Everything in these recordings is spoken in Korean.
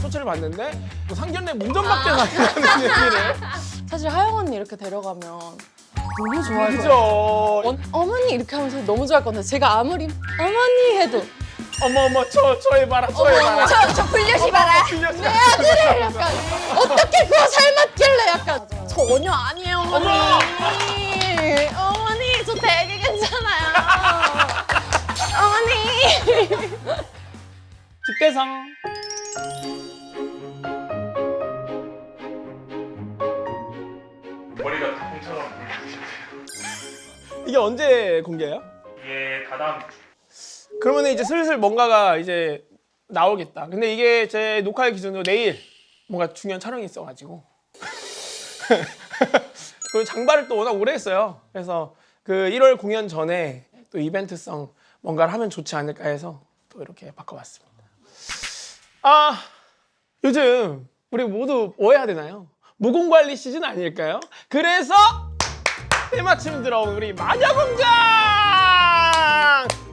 쇼츠를 봤는데 뭐 상견례 문전박대 가는 얘기를. 사실 하영 언니 이렇게 데려가면 너무 좋아할 그죠? 거예요. 어머니 이렇게 하면서 너무 좋아할 건데 제가 아무리 어머니 해도 어머 저 해봐라 저 해봐라. 저 불려시 봐라. 빌려줘. 내 아들을 약간 어떻게 그거 삶았길래 약간 전혀 아니에요 어머니. 어머니 저 되게 괜찮아요. 어머니. 집대상. 머리가 닭공처럼 물려주셨어요. 이게 언제 공개해요? 이게 다다음 그러면 이제 슬슬 뭔가가 이제 나오겠다. 근데 이게 제 녹화의 기준으로 내일 뭔가 중요한 촬영이 있어가지고 그리고 장발을 또 워낙 오래 했어요. 그래서 그 1월 공연 전에 또 이벤트성 뭔가를 하면 좋지 않을까 해서 또 이렇게 바꿔봤습니다. 아 요즘 우리 모두 뭐 해야 되나요? 모공관리 시즌 아닐까요? 그래서 때마침 들어온 우리 마녀공장!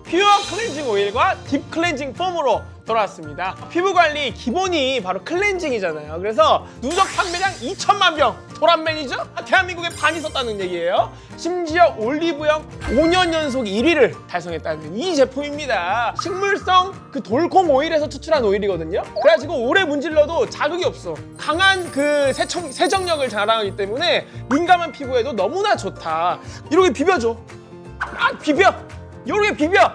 퓨어 클렌징 오일과 딥 클렌징 폼으로 돌아왔습니다. 피부 관리 기본이 바로 클렌징이잖아요. 그래서 누적 판매량 2천만 병! 도란맨이죠? 대한민국의 반이 썼다는 얘기예요. 심지어 올리브영 5년 연속 1위를 달성했다는 이 제품입니다. 식물성 그 돌콤 오일에서 추출한 오일이거든요. 그래가지고 오래 문질러도 자극이 없어. 강한 그 세정력을 자랑하기 때문에 민감한 피부에도 너무나 좋다. 이렇게 비벼줘. 막 비벼! 이렇게 비벼!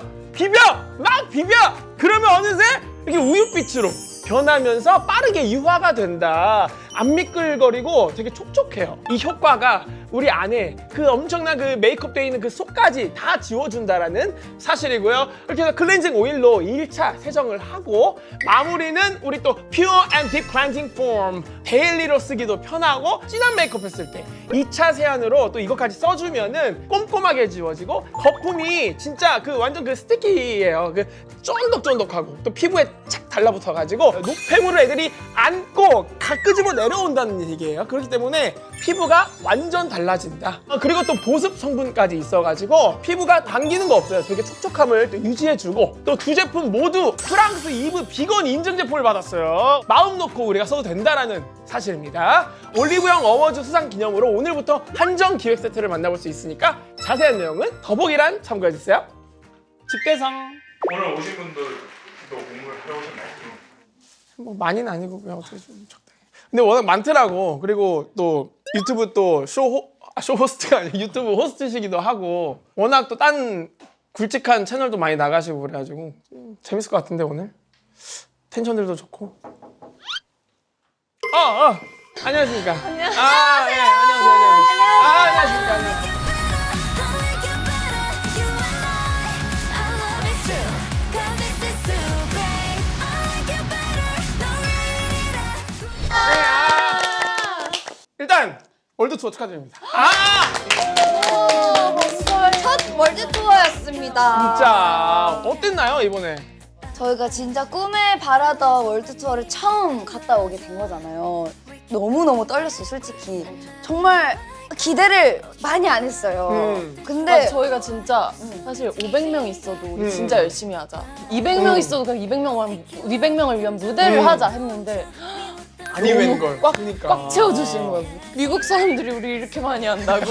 막 비벼! 그러면 어느새 이렇게 우윳빛으로 변하면서 빠르게 유화가 된다. 안 미끌거리고 되게 촉촉해요. 이 효과가 우리 안에 그 엄청난 그 메이크업 돼 있는 그 속까지 다 지워준다라는 사실이고요. 이렇게 해서 클렌징 오일로 1차 세정을 하고 마무리는 우리 또 퓨어 앤 딥 클렌징 폼 데일리로 쓰기도 편하고 진한 메이크업 했을 때 2차 세안으로 또 이것까지 써주면은 꼼꼼하게 지워지고 거품이 진짜 그 완전 그 스티키예요. 그 쫀득쫀득하고 또 피부에 착 달라붙어가지고 노폐물을 애들이 안고 다 끄집어 내려온다는 얘기예요. 그렇기 때문에 피부가 완전 달라진다. 그리고 또 보습 성분까지 있어가지고 피부가 당기는 거 없어요. 되게 촉촉함을 또 유지해주고 또 두 제품 모두 프랑스 이브 비건 인증 제품을 받았어요. 마음 놓고 우리가 써도 된다라는 사실입니다. 올리브영 어워즈 수상 기념으로 오늘부터 한정 기획 세트를 만나볼 수 있으니까 자세한 내용은 더보기란 참고해주세요. 집대상. 오늘 오신 분들도 공부를 하러 오셨나요? 뭐 많이는 아니고 그냥 어떻게 좀 적당히. 근데 워낙 많더라고. 그리고 또 유튜브 또 쇼 호스트가 아니고 유튜브 호스트시기도 하고 워낙 또 딴 굵직한 채널도 많이 나가시고 그래가지고 재밌을 것 같은데 오늘 텐션들도 좋고. 안녕하십니까. 안녕하세요. 안녕하세요. 안녕하십니까. 일단 월드 투어 축하드립니다. 첫 월드 투어였습니다. 진짜 어땠나요 이번에? 저희가 진짜 꿈에 바라던 월드 투어를 처음 갔다 오게 된 거잖아요. 너무너무 떨렸어요, 솔직히. 정말 기대를 많이 안 했어요. 근데 저희가 진짜 사실 500명 있어도 우리 진짜 열심히 하자. 200명 있어도 그냥 200명을 위한 무대를 하자 했는데 아니 웬걸. 꽉 채워주시는 거예요. 미국 사람들이 우리 이렇게 많이 한다고.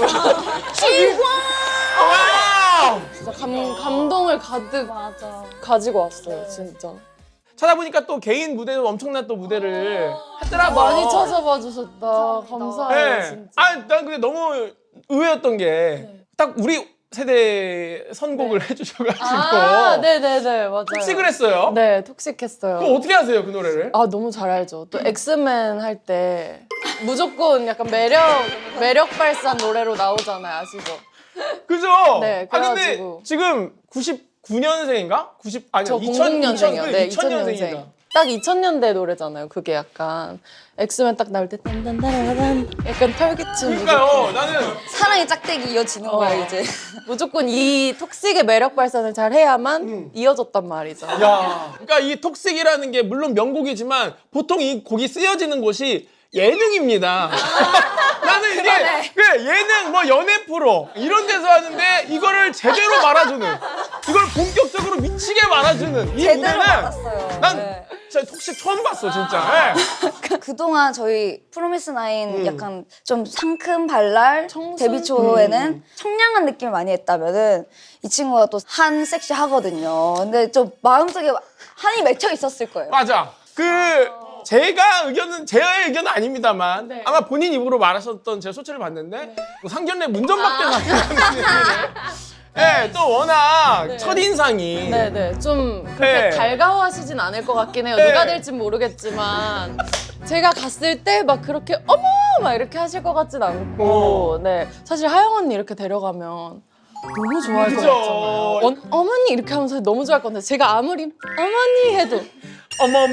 진짜 감동을 가득 가지고 왔어요, 진짜. 찾아보니까 또 개인 무대도 엄청난 또 무대를 했더라고요. 많이 찾아봐 주셨다. 감사해요, 네. 진짜. 난 근데 너무 의외였던 게 딱 우리 세대 선곡을 해주셔가지고 네네네, 맞아요. 톡식을 했어요. 네, 톡식했어요. 그럼 어떻게 하세요 그 노래를? 너무 잘 알죠. 또 엑스맨 할 때 무조건 약간 매력 발산 노래로 나오잖아요, 아시죠? 그죠? 네, 근데 그래가지고. 지금 99년생인가? 저 2000년생이요. 00년생이요. 네, 2000년생이다. 2000년생. 딱 2000년대 노래잖아요. 그게 약간 엑스맨 딱 나올 때 딴딴따라란 약간 털기춤. 그러니까요. 나는 사랑의 짝대기 이어지는 거예요, 이제. 무조건 이 톡식의 매력 발산을 잘 해야만 이어졌단 말이죠. 야, 그러니까 이 톡식이라는 게 물론 명곡이지만 보통 이 곡이 쓰여지는 곳이 예능입니다. 나는 이게 그래, 예능 뭐 연애 프로 이런 데서 하는데 이거를 제대로 말아주는 이걸 본격적으로 미치게 말아주는 이 제대로 무대는 받았어요. 난 네. 진짜 톡식 처음 봤어 진짜. 예. 그동안 저희 프로미스 나인 약간 좀 상큼 발랄 청순? 데뷔 초에는 청량한 느낌을 많이 했다면은 이 친구가 또 한 섹시 하거든요. 근데 좀 마음속에 한이 맺혀 있었을 거예요. 맞아. 제가 의견은 제 의견은 아닙니다만 네. 아마 본인 입으로 말하셨던 제 소체를 봤는데 그 상견례 문전박대 같은 얘기를. 예, 또 워낙 네. 첫인상이 네네 좀 그렇게 네. 달가워하시진 않을 것 같긴 해요. 네. 누가 될진 모르겠지만 제가 갔을 때 막 그렇게 어머 막 이렇게 하실 것 같진 않고 네 사실 하영 언니 이렇게 데려가면 너무 좋아할 것 그죠. 같잖아요. 어머니 이렇게 하면서 너무 좋아할 건데 제가 아무리 어머니 해도 어머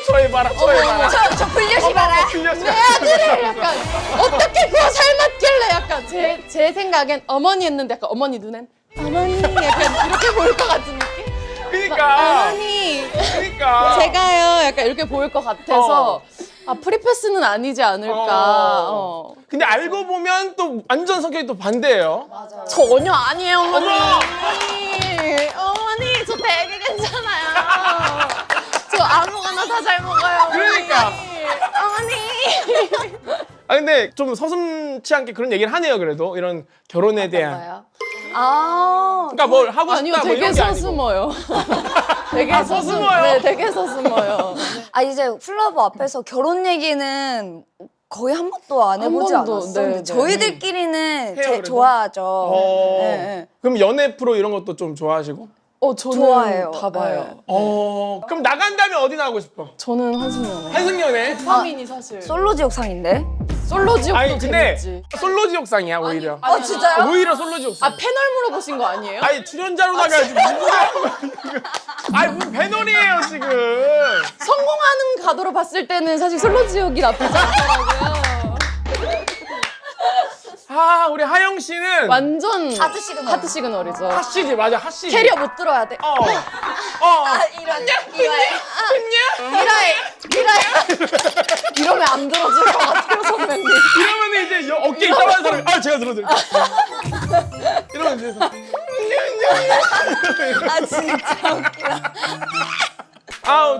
저 해봐라 저 해봐라. 저 불려시 봐라. 빌려서 약간 어떻게 그거 삶았길래 약간 제 생각엔 어머니 했는데 약간 어머니 눈엔 어머니 약간 이렇게 보일 것 같은 느낌? 그러니까 어머니 그러니까 제가요 약간 이렇게 보일 것 같아서 아 프리패스는 아니지 않을까. 근데 알고 보면 또 완전 성격이 또 반대예요. 전혀 아니에요 어머니. 어머! 어머니 저 되게 괜찮아요. 저 아무거나 다 잘 먹어요. 어머니. 그러니까. 어머니. 아 근데 좀 서슴치 않게 그런 얘기를 하네요. 그래도 이런 결혼에 대한. 뭐요? 아, 그러니까 뭘 하고 싶다 아니요 뭐 되게 이런 게 아니고. 서슴어요. 되게 서슴어요? 네 되게 서슴어요. 아 이제 플러브 앞에서 결혼 얘기는 거의 한 번도 안 해보지 한 번도, 않았어요. 네, 네. 저희들끼리는 해요, 그래도? 좋아하죠. 네, 네. 그럼 연애 프로 이런 것도 좀 좋아하시고? 저는 좋아해요. 다 봐요. 그럼 나간다면 어디 나가고 싶어? 저는 한승연애. 한승연애? 파민이 사실. 솔로 지옥상인데? 솔로 지옥도 아니 근데 재밌지. 솔로 지옥상이야 오히려. 어 진짜요? 오히려 솔로 지옥상. 아 패널 물어보신 거 아니에요? 아니 출연자로 나가야지 무슨 소리 하는 거야 지금. 아니 무슨 패널이에요 지금. 성공하는 가도로 봤을 때는 사실 솔로 지옥이 나쁘지 않더라고요. 아 우리 하영 씨는 완전 하트 시그널. 하트 시그널이죠. 핫시지 맞아 핫시지. 캐리어 못 들어야 돼. 이러면 안 들어줄 것 같아요 선배님. 이러면 이제 어깨 이따만 사람이 제가 들어드릴게요. 이러면 이제 아 진짜 웃기다.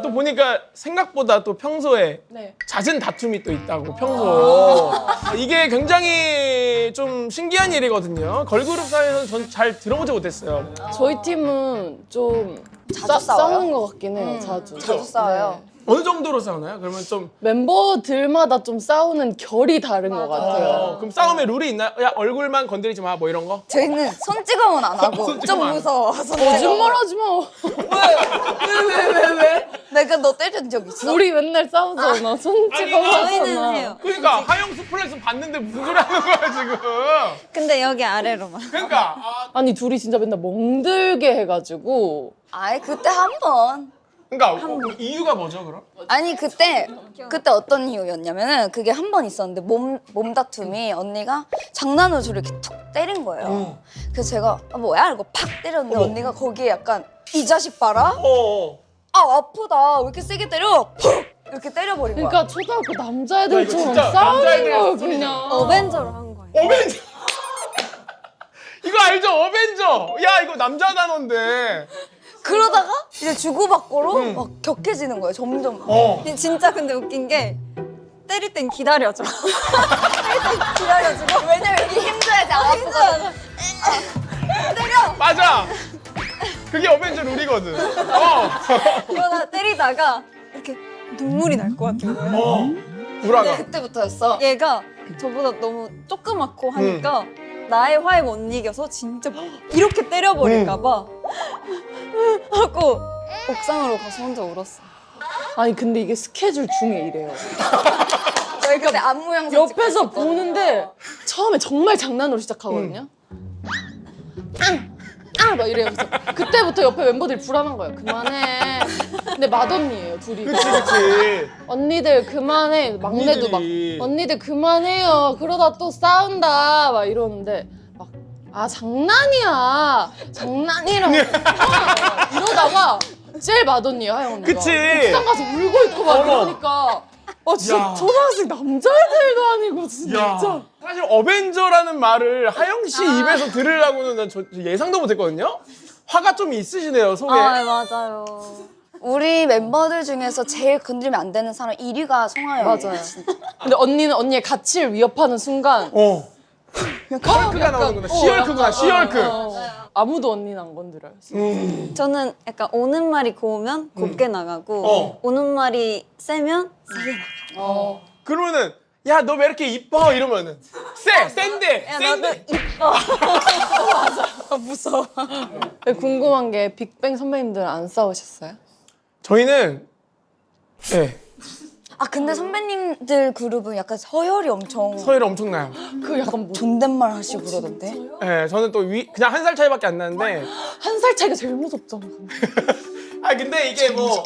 또 보니까 생각보다 또 평소에 네. 잦은 다툼이 또 있다고 평소. 이게 굉장히 좀 신기한 일이거든요. 걸그룹 사이에서는 전 잘 들어보지 못했어요. 저희 팀은 좀 자주 싸워요? 싸우는 것 같긴 해요. 자주. 자주 싸워요. 네. 어느 정도로 싸우나요? 그러면 좀 멤버들마다 좀 싸우는 결이 다른 것 같아요. 그럼 싸움에 룰이 있나요? 야 얼굴만 건드리지 마 뭐 이런 거? 저희는 손찌검은 안 하고 손찌검 좀 안 해. 무서워. 거짓말하지 마. 왜? 내가 너 때린 적 있어? 우리 맨날 싸우잖아. 손찌검 하잖아. 그러니까 하영 스플렉스 봤는데 무슨 소리 하는 거야 지금? 근데 여기 아래로만. 그러니까 아니 둘이 진짜 맨날 멍들게 해가지고 아이 그때 한 번. 그러니까 이유가 뭐죠 그럼? 아니 그때 어떤 이유였냐면은 그게 한 번 있었는데 몸다툼이 언니가 장난으로 저를 이렇게 툭 때린 거예요. 그래서 제가 뭐야 이러고 팍 때렸는데 언니가 거기에 약간 이 자식 봐라. 아 아프다 왜 이렇게 세게 때려? 푹 이렇게 때려버린 거야. 그러니까 초등학교 야, 이거 남자애들처럼 진짜 싸우는 남자애들이랑 거예요 소리지. 그냥. 어벤져로 한 거예요. 어벤져. 이거 알죠? 어벤져. 야 이거 남자 단어인데. 그러다가 이제 주고받고로 막 격해지는 거예요 점점. 진짜 근데 웃긴 게 때릴 땐 기다려줘. 기다려주고 왜냐면 이게 힘줘야지 안 아프거든. 맞아. 그게 어벤져 룰이거든. 그러다 때리다가 이렇게 눈물이 날 것 같은 거예요. 우라가. 그때부터였어. 얘가 저보다 너무 조그맣고 하니까 나의 화에 못 이겨서 진짜 이렇게 때려버릴까 봐 하고 옥상으로 가서 혼자 울었어. 아니 근데 이게 스케줄 중에 이래요. 저희 그때 안무 영상 옆에서 보는데 처음에 정말 장난으로 시작하거든요. 막 이래면서 그때부터 옆에 멤버들이 불안한 거예요. 그만해. 근데 맏언니예요 둘이. 그치. 언니들 그만해. 막내도 막 언니들이. 언니들 그만해요. 그러다 또 싸운다 막 이러는데 막 아 장난이야. 장난이라고 이러다가 제일 맏언니예요 하영 언니가. 그치. 옥상 가서 울고 있고 막 어머. 이러니까 진짜 야. 초등학생 남자애들도 아니고 진짜. 야. 사실 어벤져라는 말을 하영 씨 입에서 들으려고는 난 예상도 못했거든요. 화가 좀 있으시네요 속에. 아 맞아요. 우리 멤버들 중에서 제일 건드리면 안 되는 사람 1위가 성화예요. 맞아요. 근데 언니는 언니의 가치를 위협하는 순간 헐크가 나오는구나. 시얼크구나. 시얼크. 아무도 언니는 안 건드려요. 저는 약간 오는 말이 고우면 곱게 나가고 오는 말이 세면 세게 나가. 그러면은 야 너 왜 이렇게 이뻐 이러면은 센데 센데. 무서워. 궁금한 게 빅뱅 선배님들은 안 싸우셨어요? 저희는 네 아 근데 선배님들 그룹은 약간 서열이 엄청 서열이 엄청나요. 그 약간 뭐 존댓말 하시고 그러던데. 네 저는 또 그냥 한 살 차이밖에 안 나는데. 한 살 차이가 제일 무섭잖아. 아 근데 이게 뭐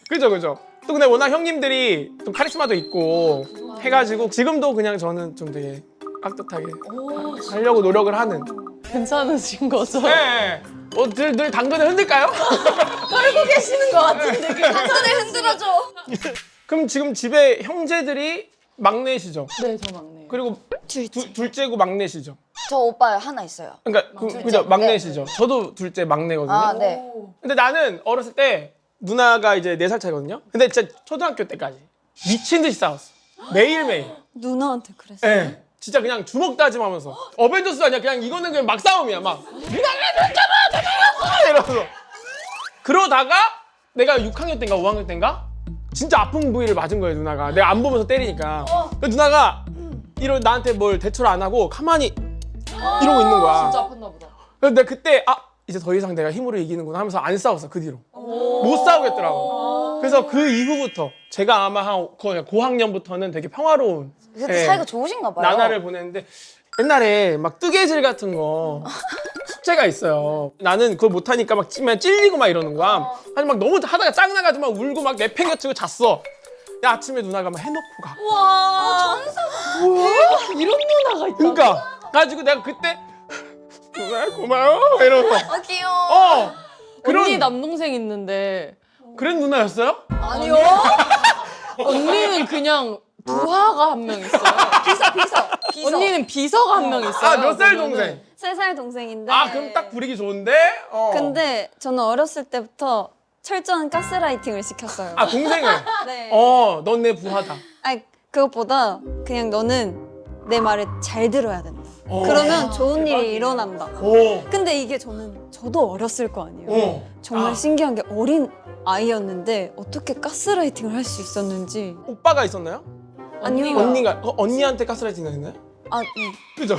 그죠. 또 근데 워낙 형님들이 좀 카리스마도 있고 해가지고 지금도 그냥 저는 좀 되게 깍듯하게 하려고 노력을 하는. 괜찮으신 거죠? 네. 늘 당근을 흔들까요? 떨고 계시는 것 같은데. 손을 흔들어줘. 그럼 지금 집에 형제들이 막내시죠? 네, 저 막내예요. 그리고 둘째고 막내시죠? 저 오빠 하나 있어요. 그러니까 그죠 막내시죠? 저도 둘째 막내거든요. 아 네. 근데 나는 어렸을 때 누나가 이제 4살 차이거든요. 근데 진짜 초등학교 때까지 미친 듯이 싸웠어. 매일매일. 누나한테 그랬어요. 예. 진짜 그냥 주먹 다짐하면서 어벤져스 아니야. 그냥 이거는 그냥 막 싸움이야. 막 누나가 이러면서. 그러다가 내가 6학년 때인가 5학년 때인가 진짜 아픈 부위를 맞은 거예요. 누나가 내가 안 보면서 때리니까. 그래서 누나가 나한테 뭘 대처를 안 하고 가만히 이러고 있는 거야. 진짜 아팠나 보다. 그래서 내가 그때 이제 더 이상 내가 힘으로 이기는구나 하면서 안 싸웠어. 그 뒤로 못 싸우겠더라고. 그래서 그 이후부터 제가 아마 한 고학년부터는 되게 평화로운 그때 예, 사이가 좋으신가 봐요. 나날을 보냈는데 옛날에 막 뜨개질 같은 거 숙제가 있어요. 나는 그걸 못하니까 막 찔리고 막 이러는 거야. 아니 막 너무 하다가 짱나가지고 막 울고 막 내팽겨치고 잤어. 야 아침에 누나가 막 해놓고 가. 뭐야? 이런 누나가 있다. 그러니까 가지고 내가 그때 누나 고마워 이러면서 아 귀여워. 언니 남동생 있는데 그런 누나였어요? 아니요. 언니는 그냥 부하가 한 명 있어요. 비서. 언니는 비서가 한 명 있어요. 아 몇 살 그러면은 동생? 3살 동생인데. 그럼 딱 부르기 좋은데? 근데 저는 어렸을 때부터 철저한 가스라이팅을 시켰어요. 동생을? 네. 넌 내 부하다. 아니 그것보다 그냥 너는 내 말을 잘 들어야 된다. 그러면 좋은 일이 일어난다. 근데 이게 저도 어렸을 거 아니에요. 정말 신기한 게 어린 아이였는데 어떻게 가스라이팅을 할 수 있었는지. 오빠가 있었나요? 아니요. 언니가 언니한테 가스라이팅 했나요? 그죠?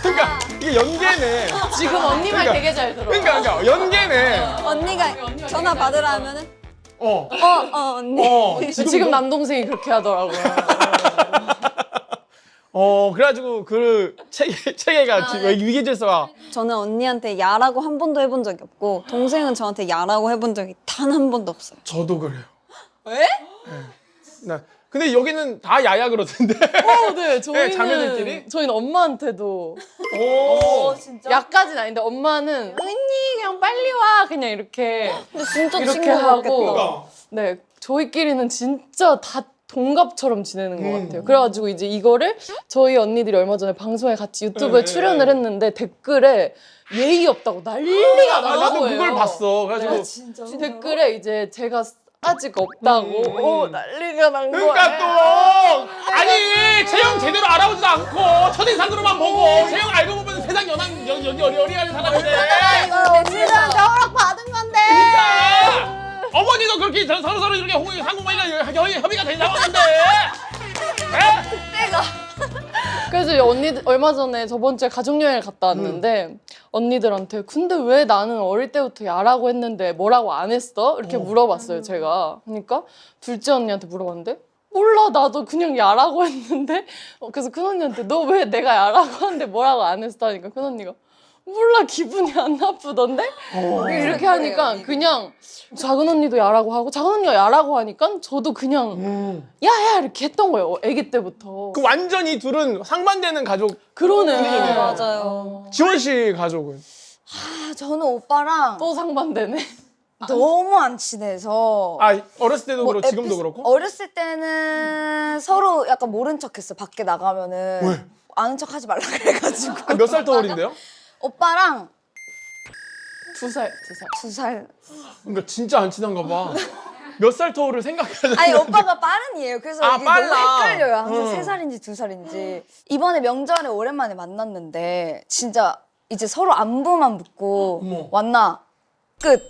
그러니까 이게 연계네. 지금 언니 말 되게 잘 들어. 그러니까 연계네. 언니가 전화 받으라 하면은 언니. 지금 남동생이 그렇게 하더라고요. 그래가지고 그 체계가 지금 위계 질서가. 저는 언니한테 야라고 한 번도 해본 적이 없고 동생은 저한테 야라고 해본 적이 단 한 번도 없어요. 저도 그래요. 에? 네. 근데 여기는 다 야야 그러던데. 네, 저희는 자매들끼리? 저희는 엄마한테도 진짜. 약까진 아닌데 엄마는 언니 그냥 빨리 와 그냥 이렇게 근데 진짜 이렇게 친구 하고 같겠다. 네 저희끼리는 진짜 다 동갑처럼 지내는 것 같아요. 그래가지고 이제 이거를 저희 언니들이 얼마 전에 방송에 같이 유튜브에 출연을 했는데 댓글에 예의 없다고 난리가 난 나도 거예요. 그걸 봤어. 그래가지고 진짜. 댓글에 이제 제가 아직 없다고 난리가 난 거예요. 그러니까 또 아니 채영 제대로 알아보지도 않고 첫인상으로만 보고 채영 알고 보면 세상 여기 어리어리한 사람인데. 지금 겨울학 받은 건데. 그러니까 어머니도 그렇게 서로 이렇게 상호간이가 협의가 된 상황인데. 그래서 언니 얼마 전에 저번 주에 가족 여행을 갔다 왔는데 언니들한테 근데 왜 나는 어릴 때부터 야라고 했는데 뭐라고 안 했어? 이렇게 물어봤어요 제가. 그러니까 둘째 언니한테 물어봤는데 몰라 나도 그냥 야라고 했는데 그래서 큰 언니한테 너 왜 내가 야라고 하는데 뭐라고 안 했어? 하니까 큰 언니가 몰라 기분이 안 나쁘던데? 이렇게 하니까 그냥 작은 언니도 야라고 하고 작은 언니가 야라고 하니까 저도 그냥 야야 이렇게 했던 거예요. 아기 때부터. 그 완전히 둘은 상반되는 가족. 그러네. 분위기네요. 맞아요. 지원 씨 가족은? 저는 오빠랑 또 상반되네. 너무 안 친해서. 어렸을 때도 그렇고 지금도 그렇고? 어렸을 때는 서로 약간 모른 척했어. 밖에 나가면은 왜? 아는 척하지 말라 그래가지고. 몇 살 더 어린데요? 오빠랑 2살. 2살. 그러니까 진짜 안 친한가 봐. 몇 살 터울을 생각해야 아니 오빠가 빠른이에요. 그래서 아, 이게 빨라. 너무 헷갈려요. 항상 응. 3살인지 2살인지. 이번에 명절에 오랜만에 만났는데 진짜 이제 서로 안부만 묻고 어머. 왔나? 끝.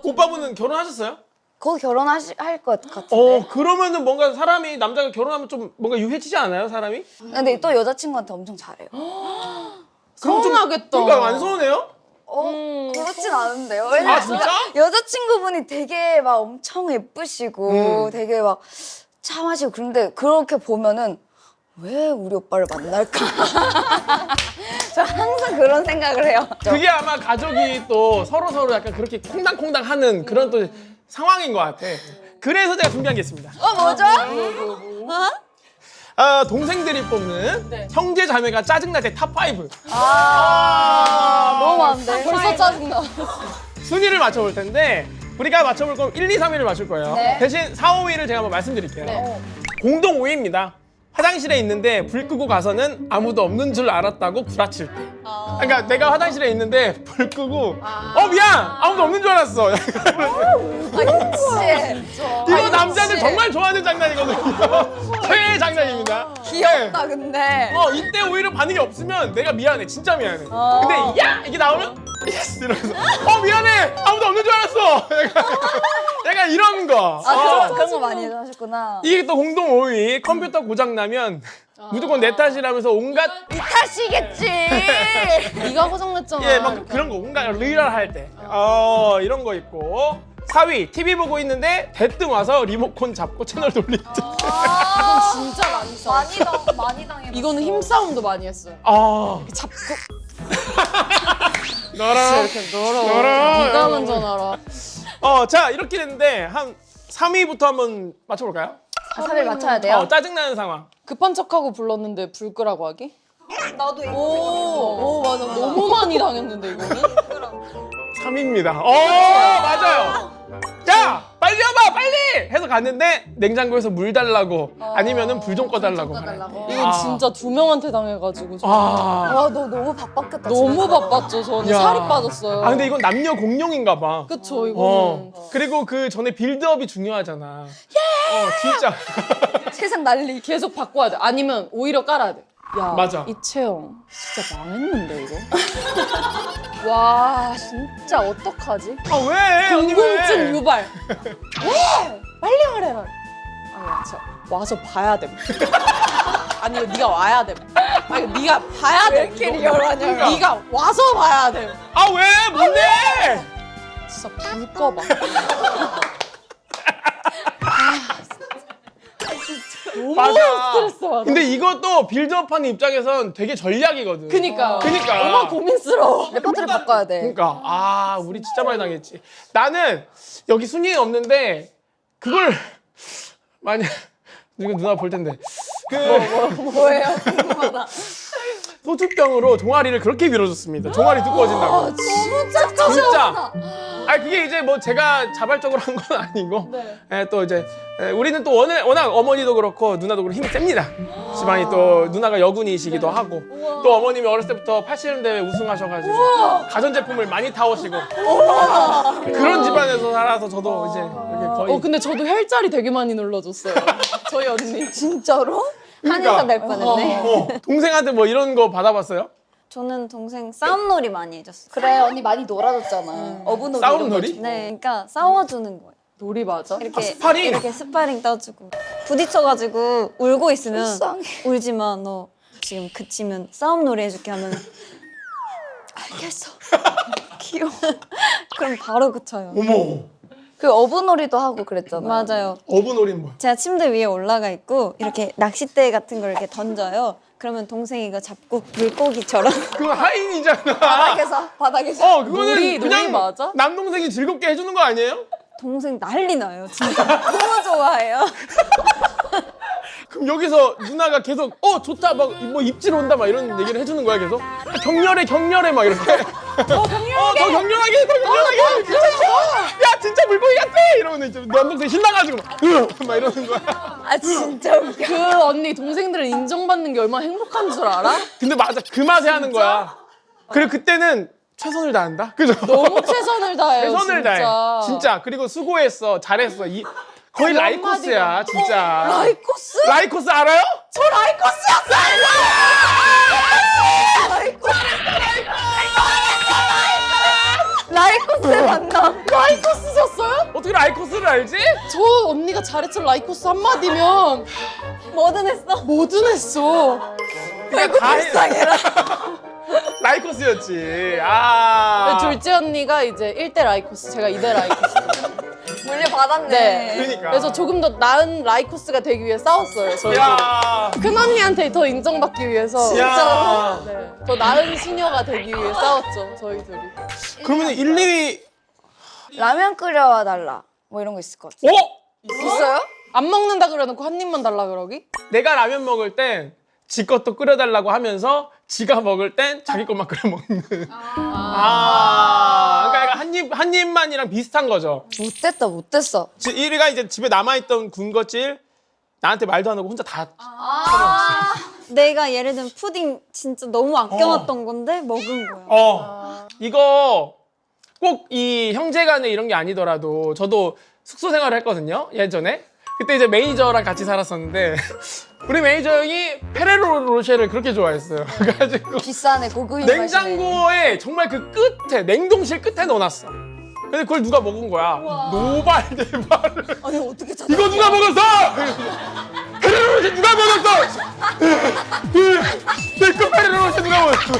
오빠분은 결혼하셨어요? 곧 결혼할 것 같은데. 그러면은 뭔가 사람이 남자가 결혼하면 좀 뭔가 유해지지 않아요, 사람이? 근데 또 여자친구한테 엄청 잘해요. 그럼 좀- 서운하겠다. 그러니까 안 서운해요? 그렇진 않은데요. 왜냐면 아, 진짜? 여자친구분이 되게 막 엄청 예쁘시고 되게 막 참하시고 그런데 그렇게 보면은 왜 우리 오빠를 만날까? 저 항상 그런 생각을 해요. 그게 아마 가족이 또 서로 약간 그렇게 콩당콩당 하는 그런 또 상황인 것 같아. 그래서 제가 준비한 게 있습니다. 뭐죠? 동생들이 뽑는 네. 형제 자매가 짜증날 때 탑5 너무 안 돼. 벌써 짜증나. 순위를 맞춰볼 텐데 우리가 맞춰볼 건 1, 2, 3위를 맞출 거예요. 네. 대신 4, 5위를 제가 한번 말씀드릴게요. 네. 공동 5위입니다. 화장실에 있는데 불 끄고 가서는 아무도 없는 줄 알았다고 구라칠 때. 그러니까 내가 화장실에 있는데 불 끄고 미안! 아무도 없는 줄 알았어. 이거 남자들 정말 좋아하는 장난이거든요. 최애 장난입니다. 귀엽다 근데. 이때 오히려 반응이 없으면 내가 미안해. 진짜 미안해. 근데 야! 이게 나오면 예스! 이러면서 미안해! 아무도 없는 줄 알았어! 약간 이런 거. 그런 거 많이 하셨구나. 이게 또 공동 5위. 컴퓨터 고장 나면 무조건 내 탓이라면서 온갖 탓이겠지. 네가 고장냈잖아. 막 그런 거 온갖 리얼 할 때. 이런 거 있고. 4위. TV 보고 있는데 대뜸 와서 리모컨 잡고 채널 돌릴 때. 이건 진짜 많이 써. 많이 당해. 이거는 힘싸움도 많이 했어요. 잡고 너랑 이렇게 널어. 널어. 네가 먼저 널어. 자 이렇게 됐는데 한 3위부터 한번 맞춰볼까요? 사를 맞춰야 돼요. 짜증나는 상황. 급한 척하고 불렀는데 불 끄라고 하기? 나도 오 맞아. 너무 많이 당했는데 이거는. 3위입니다. 맞아요. 자 빨리 와봐 빨리 해서 갔는데 냉장고에서 물 달라고 아니면은 불 좀 꺼달라고 말해. 이건 진짜 2명한테 당해가지고 저는. 와, 너 너무 바빴겠다. 너무 집에서. 바빴죠. 저는 야. 살이 빠졌어요. 근데 이건 남녀 공룡인가 봐. 그쵸 이거는. 그리고 그 전에 빌드업이 중요하잖아. 진짜. 세상 난리. 계속 바꿔야 돼. 아니면 오히려 깔아야 돼. 야, 맞아. 이채영 진짜 망했는데 이거. 와, 진짜 어떡하지? 왜? 언니 궁금증 왜? 유발. 왜? 빨리 말해라. 아니야, 진짜 와서 봐야 돼. 아니, 네가 와야 돼. 아니, 네가 봐야 돼. 왜 이렇게 리얼하냐고. 네가 와서 봐야 돼. 왜? 뭔데? 진짜 불 꺼봐. 너무 맞아. 스트레스 받아. 근데 이것도 빌드업하는 입장에선 되게 전략이거든. 그니까. 그니까. 얼마나 고민스러워. 레퍼토리 바꿔야 돼. 그러니까 우리 진짜 많이 당했지. 나는 여기 순위에 없는데 그걸 만약 이거 누나 볼 텐데 뭐예요? 궁금하다. 소주병으로 종아리를 그렇게 밀어줬습니다. 종아리 두꺼워진다고. 진짜. 그게 이제 뭐 제가 자발적으로 한 건 아니고 또 이제 우리는 또 워낙 어머니도 그렇고 누나도 그렇고 힘이 셉니다. 집안이 또 누나가 여군이시기도 하고 또 어머님이 어렸을 때부터 팔씨름 우승하셔가지고 가전제품을 많이 타오시고 그런 집안에서 살아서 저도 이제 이렇게 거의 근데 저도 혈자리 되게 많이 눌러줬어요. 저희 언니. 진짜로? 한의사 될 뻔했네. 동생한테 뭐 이런 거 받아봤어요? 저는 동생 싸움놀이 많이 해줬어요. 그래 언니 많이 놀아줬잖아. 어부놀이. 싸움놀이? 네, 그러니까 싸워주는 거예요. 놀이 맞아? 이렇게 스파링? 이렇게 스파링 떠주고 부딪혀가지고 울고 있으면 불쌍해. 울지 마. 너 지금 그치면 싸움놀이 해줄게 하면 알겠어. 귀여워. 그럼 바로 그쳐요. 어머. 그 어부놀이도 하고 그랬잖아. 맞아요. 어부놀이는 뭐야? 제가 침대 위에 올라가 있고 이렇게 낚싯대 같은 걸 이렇게 던져요. 그러면 동생이가 잡고 물고기처럼 그건 하인이잖아. 바닥에서. 그거는 놀이 그냥 맞아? 남동생이 즐겁게 해주는 거 아니에요? 동생 난리 나요. 진짜 너무 좋아해요. 그럼 여기서 누나가 계속 좋다 막 뭐 입질 온다 막 이런 얘기를 해주는 거야 계속? 격렬해 막 이렇게 더 격렬하게 야 진짜 물고기 같아 이러면 이제 남동생 신나가지고 막 이러는 거야. 아 진짜 웃겨. 그 언니 동생들은 인정받는 게 얼마나 행복한 줄 알아? 근데 맞아 그 맛에 하는 거야. 그리고 그때는 최선을 다한다. 그죠? 너무 최선을 다해요. 최선을 진짜. 다해. 진짜. 그리고 수고했어. 잘했어. 거의 라이코스야, 진짜. 라이코스? 라이코스 알아요? 저 라이코스였어요. 라이코스의 만남. 라이코스셨어요? 어떻게 라이코스를 알지? 저 언니가 잘했죠. 라이코스 한마디면 뭐든 했어. 뭐든 했어. 그냥 다 불쌍해라. 라이코스였지. 아. 둘째 언니가 이제 1대 라이코스, 제가 2대 라이코스. 물려받았네. 네. 그러니까. 그래서 조금 더 나은 라이코스가 되기 위해 싸웠어요. 저희 야. 큰 언니한테 더 인정받기 위해서. 야. 네. 더 나은 시녀가 되기 위해 싸웠죠. 저희 둘이. 그러면 1, 2위. 라면 끓여달라. 뭐 이런 거 있을 것 같아요. 있어요? 안 먹는다 그래놓고 한 입만 달라 그러기? 내가 라면 먹을 땐 지 것도 끓여달라고 하면서 지가 먹을 땐 자기 것만 끓여 먹는. 그러니까 한 입만이랑 비슷한 거죠. 못됐다 못됐어. 1위가 이제 집에 남아있던 군것질 나한테 말도 안 하고 혼자 다. 내가 예를 들면 푸딩 진짜 너무 아껴놨던 건데 먹은 거야. 이거 꼭 이 형제간에 이런 게 아니더라도 저도 숙소 생활을 했거든요. 예전에. 그때 이제 매니저랑 같이 살았었는데 우리 매니저 형이 페레로 로쉐를 그렇게 좋아했어요. 그래가지고 비싸네 고급인 냉장고에 정말 그 끝에 냉동실 끝에 넣어놨어. 근데 그걸 누가 먹은 거야. 노발대발을. 아니 어떻게 찾아? 이거 누가 먹었어? 페레로 로쉐 누가 먹었어? 내거 페레로 로쉐 누가 먹었어?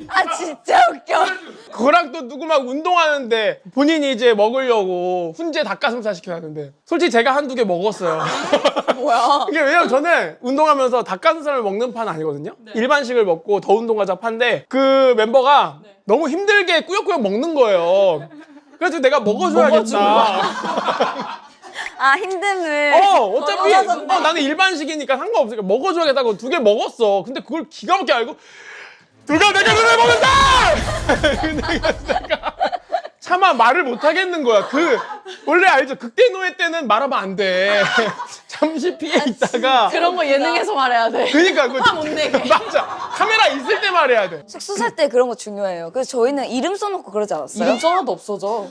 아 진짜 웃겨. 그거랑 또 누구 막 운동하는데 본인이 이제 먹으려고 훈제 닭가슴살 시켜놨는데 솔직히 제가 한두 개 먹었어요. 뭐야? 이게 왜냐면 저는 운동하면서 닭가슴살을 먹는 판 아니거든요. 일반식을 먹고 더 운동하자 판데 그 멤버가 너무 힘들게 꾸역꾸역 먹는 거예요. 그래서 내가 먹어줘야겠다. 아 힘듦을. 어차피 나는 일반식이니까 상관없으니까 먹어줘야겠다고 2개 먹었어. 근데 그걸 기가 막히게 알고 누가 내가 눈을 먹는다! 내가 차마 말을 못 하겠는 거야. 원래 알죠? 극대노예 때는 말하면 안 돼. 잠시 피해 있다가. 그런 거 예능에서 말해야 돼. 그러니까 그거 못 내게. 맞아. 카메라 있을 때 말해야 돼. 숙소 살 때 그런 거 중요해요. 그래서 저희는 이름 써놓고 그러지 않았어요? 이름 써놔도 없어져.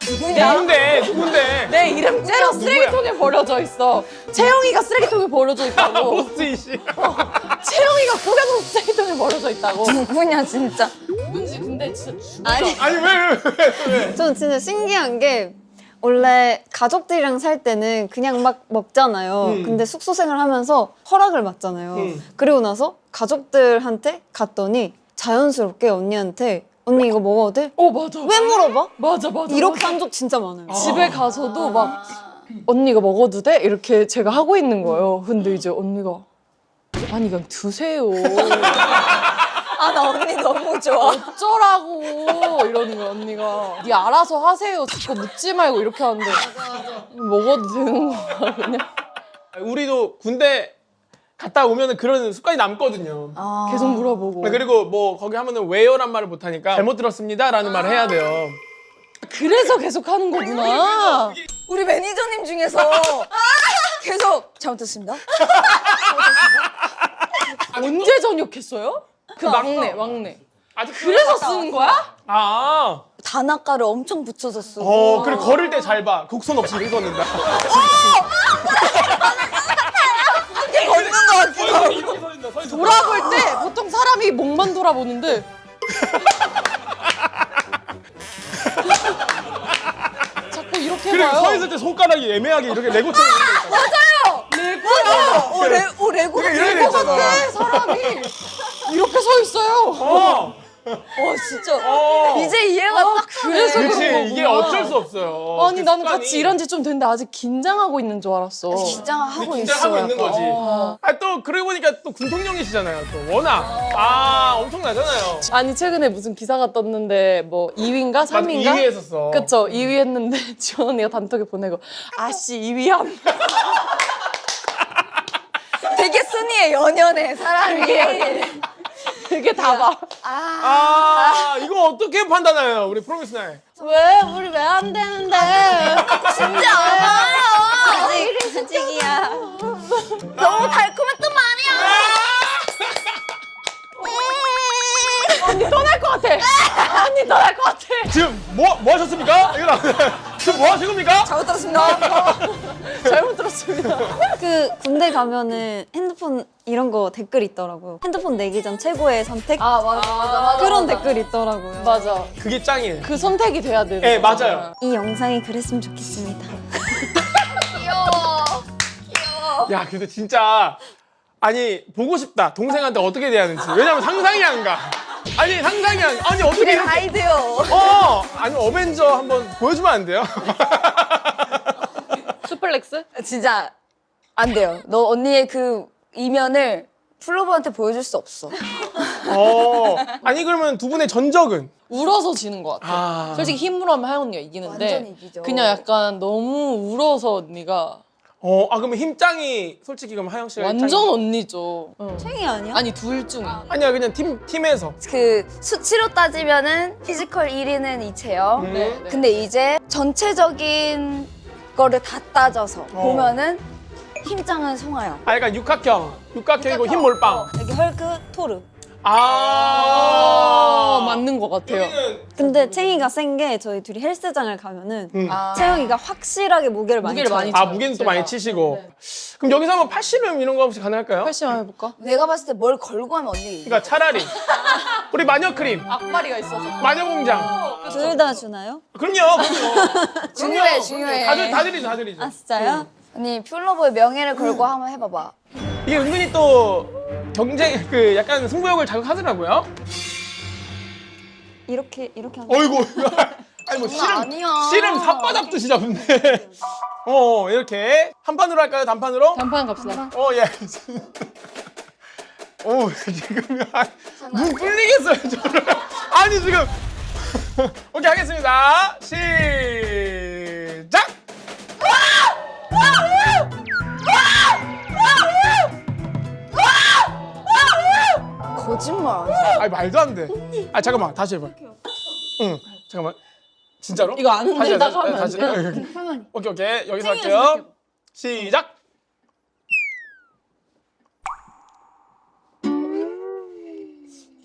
누군데? 내 이름 째려 쓰레기통에 버려져 있어. 채영이가 쓰레기통에 버려져 있다고. 보스이씨. 채영이가 꾸겨놓은 쓰레기통에 버려져 있다고. 누구냐 진짜. 누군지 근데 진짜 아니 아니 왜? 저는 진짜 신기한 게 원래 가족들이랑 살 때는 그냥 막 먹잖아요. 근데 숙소 생활하면서 허락을 받잖아요. 그리고 나서 가족들한테 갔더니 자연스럽게 언니한테 언니 이거 먹어도 돼? 맞아. 왜 물어봐? 맞아. 이렇게 한 적 진짜 많아요. 집에 가서도 막 언니가 먹어도 돼? 이렇게 제가 하고 있는 거예요. 근데 이제 언니가 아니 그냥 드세요. 아 나 언니 너무 좋아. 어쩌라고 이러는 거야 언니가. 네 알아서 하세요. 자꾸 묻지 말고 이렇게 하는데 먹어도 되는 거야 그냥. 우리도 군대 갔다 오면은 그런 습관이 남거든요. 계속 물어보고. 그리고 뭐 거기 하면은 왜요란 말을 못 하니까 잘못 들었습니다라는 말을 해야 돼요. 그래서 계속 하는 거구나. 우리 매니저님 중에서 계속 잘못했습니다. 언제 전역했어요? 그 막내. 아직 그래서 쓰는 거야? 단아가를 엄청 붙여줬어. 그래 걸을 때 잘 봐. 곡선 없이 이렇게 걷는다. 걷는 거 같아. 이렇게 서 있는다. 돌아볼 때 보통 사람이 목만 돌아보는데 자꾸 이렇게 그래 봐요. 서 있을 때 손가락이 애매하게 이렇게 레고처럼 레고야. 레고. 이렇게 레고 되잖아. 같아 사람이 이렇게 서 있어요. 진짜. 어. 이제 이해가 딱 그래서 그렇지 그런 거구나. 이게 어쩔 수 없어요. 아니 그 나는 습관이 같이 일한 지 좀 됐는데 아직 긴장하고 있는 줄 알았어. 긴장하고 있어. 긴장하고 있는 약간. 거지. 또 그러고 보니까 또 군통령이시잖아요. 또 워낙 엄청나잖아요. 아니 최근에 무슨 기사가 떴는데 뭐 2위인가 맞아, 3위인가? 2위 했었어. 그쵸 2위 했는데 지원 언니가 단톡에 보내고 아씨 2위 함. 되게 순위에 연연해 사람이. 그게 다봐. 이거 어떻게 판단해요 우리 프로미스 나이? 왜 우리 왜 안 되는데? 진짜 알아요. 아직이야. 너무 달콤했단 말이야. 언니 떠날 것 같아. 뭐 하셨습니까? 이거 지금 뭐 하신 겁니까? 잘못 들었습니다. 잘못 들었습니다. 그 군대 가면은 핸드폰 이런 거 댓글 있더라고요. 핸드폰 내기 전 최고의 선택? 아 맞아. 그런 댓글 있더라고요. 맞아. 그게 짱이에요. 그 선택이 돼야 되는 네, 거야. 맞아요. 이 영상이 그랬으면 좋겠습니다. 귀여워. 야, 근데 진짜 아니 보고 싶다. 동생한테 어떻게 돼야 하는지. 왜냐면 상상이 안 가. 아니 상상이 안. 아니 어떻게 이렇게? 아이디어. 아니 어벤져 한번 보여주면 안 돼요? 수플렉스? 진짜 안 돼요. 너 언니의 그 이면을 플로버한테 보여줄 수 없어. 아니 그러면 두 분의 전적은? 울어서 지는 것 같아. 아. 솔직히 힘으로 하면 하영 언니가 완전 이기는데 이기죠. 그냥 약간 너무 울어서 언니가 그러면 힘짱이 솔직히 그럼 하영 씨가 완전 힘짱이- 언니죠. 응. 챙이 아니야? 아니 둘 중에. 아니야 그냥 팀에서. 그 수치로 따지면은 피지컬 1위는 이채영. 네, 네. 근데 이제 전체적인 거를 다 따져서 보면은 힘짱은 송하영. 약간 육각형이고 힘 몰빵. 여기 헐크, 토르. 맞는 것 같아요. 근데 챙이가 센 게 저희 둘이 헬스장을 가면은 아. 채영이가 확실하게 무게를 많이 무게를 쳐요. 많이 아 무게는 또 많이 치시고. 그럼 여기서 한번 팔씨름 이런 거 혹시 가능할까요? 팔씨름 해볼까? 내가 봤을 때 뭘 걸고 하면 언니가 이겨. 그러니까 차라리 우리 마녀크림, 악마리가 있어서. 마녀공장. 둘 다 주나요? 그럼요. 중요해, 그럼요. 중요해. 다 드리죠. 아 진짜요? 언니 플로버의 명예를 걸고 한번 해봐봐. 이게 은근히 또 경쟁 그 약간 승부욕을 자극하더라고요. 이렇게 하면 어이구. 아니 뭐 장난 아니야. 씨름 삿바닥 듯이 잡는데. 이렇게 한 판으로 할까요? 단판으로? 단판 갑시다. 예. 지금 눈 뚫리겠어요, 저를. 아니 지금. 오케이 하겠습니다. 시작. 거짓말. 아니 말도 안 돼. 아 잠깐만 다시 해봐. 응 잠깐만. 진짜로? 이거 아는 다시 데다가 하면 안 다시. 돼요? 오케이 여기서 할게요. 시작.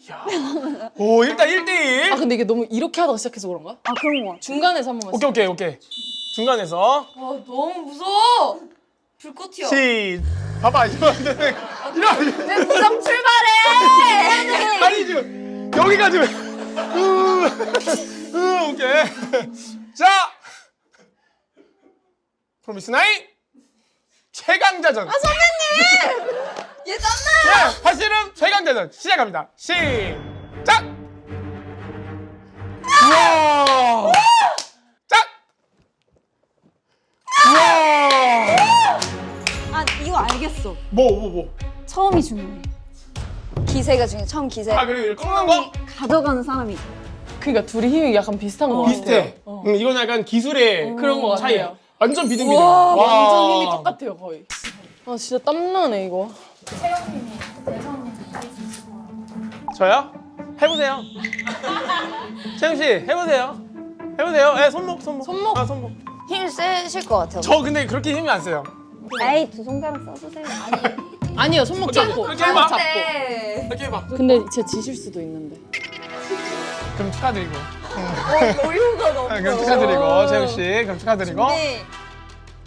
이야. 오 일단 1대1. 아 근데 이게 너무 이렇게 하다가 시작해서 그런가? 아 그런 거 같아. 중간에서 한 번만. 오케이. 중간에서 너무 무서워. 불꽃 튀어. 봐봐 이러면 안 돼. 이러면 무정 출발해. 아니 지금 여기가 지금 오케이. 자 프로미스 나인 최강자전. 얘 땀나. 네, 팔씨름 최강자전 시작합니다. 시작. 우와. 짝. 우와. 아 이거 알겠어. 뭐. 처음이 중요해. 기세가 중요해. 처음 기세. 아 그리고 이거 꺾는 거 가져가는 사람이. 그러니까 둘이 힘이 약간 비슷한 거 같아요. 비슷해. 이건 약간 기술의 그런 거 차이야. 같아요. 완전 비등비등. 와 완전 힘이 똑같아요 거의. 아 진짜 땀나네 이거. 저요? 해보세요. 채영 씨 해보세요. 예, 손목. 손목? 아, 손목. 힘 세실 것 같아요. 저 근데 그렇게 힘이 안 세요. 에이 두 손가락 써주세요. 아니요 손목 잡고. 이렇게 해봐. 잡고. 이렇게 해봐. 근데 진짜 지실 수도 있는데. 그럼 축하드리고. 여유가 너무. 그럼 축하드리고 채영 씨. 그럼 축하드리고. 네.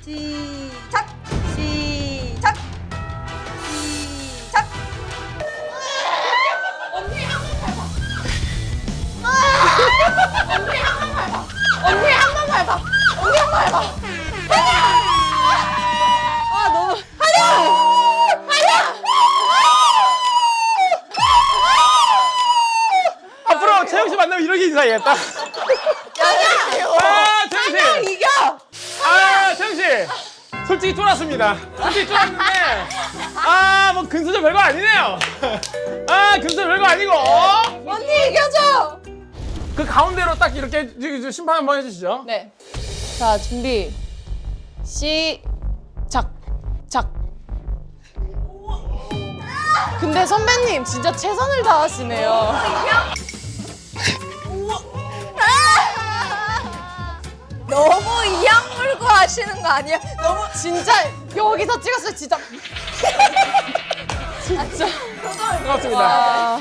시작. 시작. 시작. 앞으로 채영 씨 만나면 이렇게 인사해야겠다. 아, 채영 씨. 이겨. 아, 채영 씨. 솔직히 쫄았습니다. 쫄았는데 뭐 근수저 별거 아니네요. 근수저 별거 아니고. 언니 이겨줘. 그 가운데로 딱 이렇게 심판 한번 해주시죠. 네. 자 준비. 시작. 근데 선배님 진짜 최선을 다하시네요. 너무 이악 물고 하시는 거 아니야? 너무 진짜 여기서 찍었어요 진짜. 진짜. 반갑습니다. 와.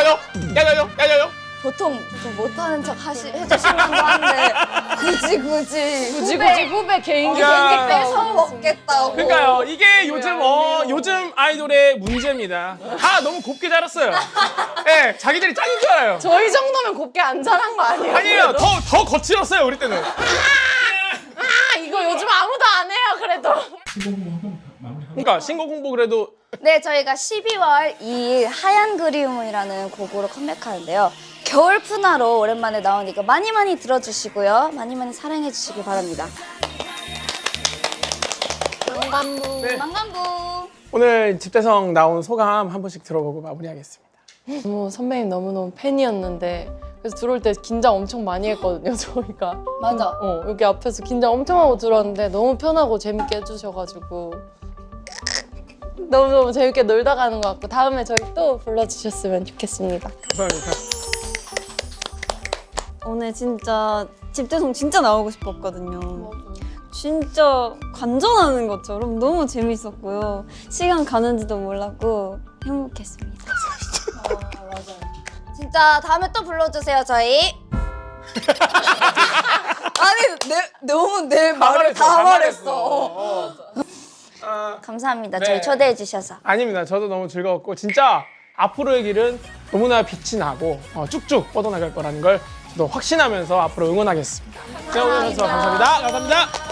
야야요, 야야요, 야야요. 보통 좀 못하는 척 해주시려고 하는데 굳이 후배 개인기 야. 뺏어 먹겠다고. 그러니까요. 이게 요즘 아이돌의 문제입니다. 다 너무 곱게 자랐어요. 예, 자기들이 짱인 줄 알아요. 저희 정도면 곱게 안 자란 거 아니에요? 아니에요. 더 거칠었어요 우리 때는. 이거 요즘 아무도 안 해요 그래도. 그러니까 신곡 홍보 그래도 네, 저희가 12월 2일 하얀 그리움이라는 곡으로 컴백하는데요. 겨울 푸나로 오랜만에 나오니까 많이 많이 들어주시고요. 많이 많이 사랑해 주시길 바랍니다. 망간부. 네. 망간부. 오늘 집대성 나온 소감 한 번씩 들어보고 마무리하겠습니다. 선배님 너무너무 팬이었는데 그래서 들어올 때 긴장 엄청 많이 했거든요, 저희가. 맞아. 여기 앞에서 긴장 엄청 하고 들어왔는데 너무 편하고 재밌게 해주셔가지고 너무너무 재밌게 놀다 가는 것 같고 다음에 저희 또 불러주셨으면 좋겠습니다. 감사합니다. 오늘 진짜 집대성 진짜 나오고 싶었거든요. 진짜 관전하는 것처럼 너무 재밌었고요. 시간 가는지도 몰랐고 행복했습니다. 진짜 다음에 또 불러주세요 저희. 아니 너무 내 말을 다 말했어. 감사합니다. 네. 저희 초대해 주셔서. 아닙니다. 저도 너무 즐거웠고 진짜 앞으로의 길은 너무나 빛이 나고 쭉쭉 뻗어나갈 거라는 걸 저도 확신하면서 앞으로 응원하겠습니다. 오늘 감사합니다. 감사합니다.